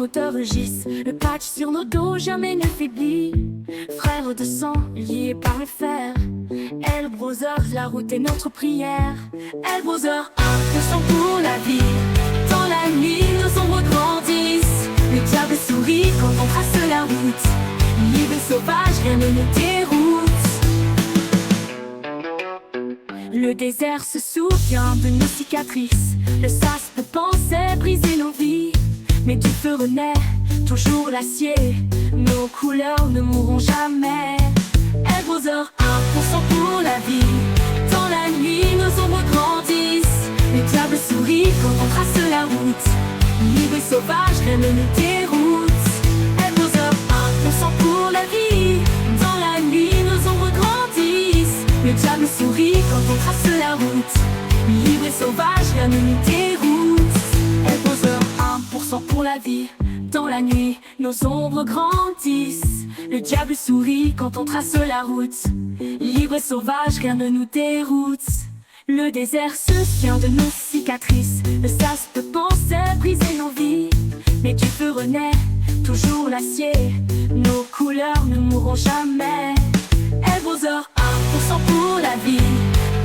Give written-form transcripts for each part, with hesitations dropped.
moteur rugissent. Le patch sur nos dos jamais ne faiblit. Frères de sang, liés par le fer. Elbrothers, la route est notre prière. Elbrothers, 1% pour la vie. Dans la nuit, nos ombres grandissent. Le diable sourit quand on trace la route. Libre et sauvage, rien ne nous déroute. Le désert se souvient de nos cicatrices. Le sas peut penser briser nos vies, mais du feu renaît toujours l'acier. Nos couleurs ne mourront jamais. Elbrothers, 1% pour la vie. Dans la nuit, nos ombres grandissent. Le diable sourit quand on trace la route. Libre et sauvage, rien ne nous déroute. Elbrothers, 1% pour la vie. Dans la nuit, nos ombres grandissent. Le diable sourit quand on trace la route. Libre et sauvage, rien ne nous déroute. Elbrothers, 1% pour la vie. Dans la nuit, nos ombres grandissent. Le diable sourit quand on trace la route. Libre et sauvage, rien ne nous déroute. Le désert se souvient de nos cicatrices. Le sas peut penser briser nos vies, mais du feu renaît toujours l'acier. Nos couleurs ne mourront jamais. Elbrothers, 1% pour la vie.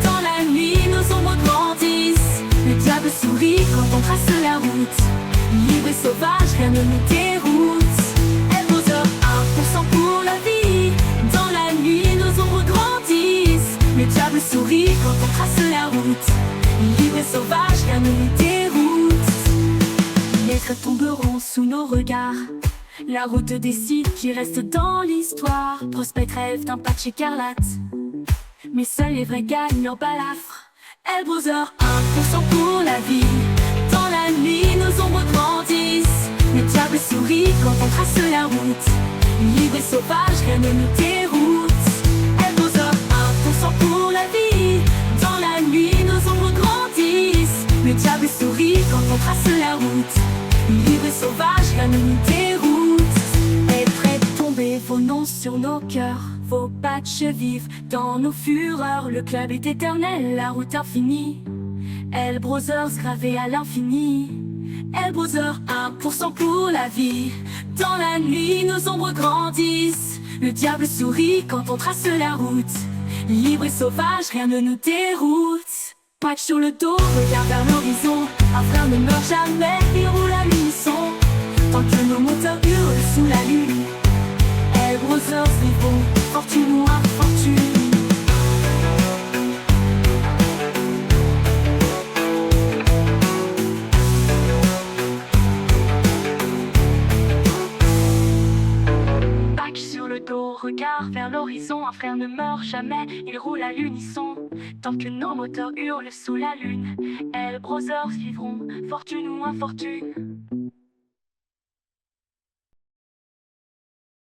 Dans la nuit, nos ombres grandissent. Le diable sourit quand on trace la route. Libre et sauvage, rien ne nous déroute. Elbrothers, 1% pour la vie. Dans la nuit, nos ombres grandissent. Le diable sourit quand on trace la route. Libre et sauvage, rien ne nous déroute. Les traits tomberont sous nos regards. La route décide qui reste dans l'histoire. Prospect rêve d'un patch écarlate, mais seuls les vrais gagnent leur balafre. Elbrothers, 1% pour la vie. Dans la nuit, nos ombres grandissent. Le diable sourit quand on trace la route. Libre et sauvage, rien ne nous déroute. Elbrothers, 1% pour la vie. Dans la nuit, nos ombres grandissent. Le diable sourit quand on trace la route. Libre et sauvage, rien ne nous déroute. Et prêt de tomber vos noms sur nos cœurs. Vos patchs vivent dans nos fureurs. Le club est éternel, la route infinie. Elbrothers gravé à l'infini. Elbrothers, 1% pour la vie. Dans la nuit, nos ombres grandissent. Le diable sourit quand on trace la route. Libre et sauvage, rien ne nous déroute. Patch sur le dos, regarde vers l'horizon. Un frère ne meurt jamais, il roule à l'unisson. Tant que nos moteurs hurlent sous la lune. Elbrothers vivront, fortune ou infortune. Regard vers l'horizon, un frère ne meurt jamais, il roule à l'unisson. Tant que nos moteurs hurlent sous la lune, Elbrothers vivront, fortune ou infortune.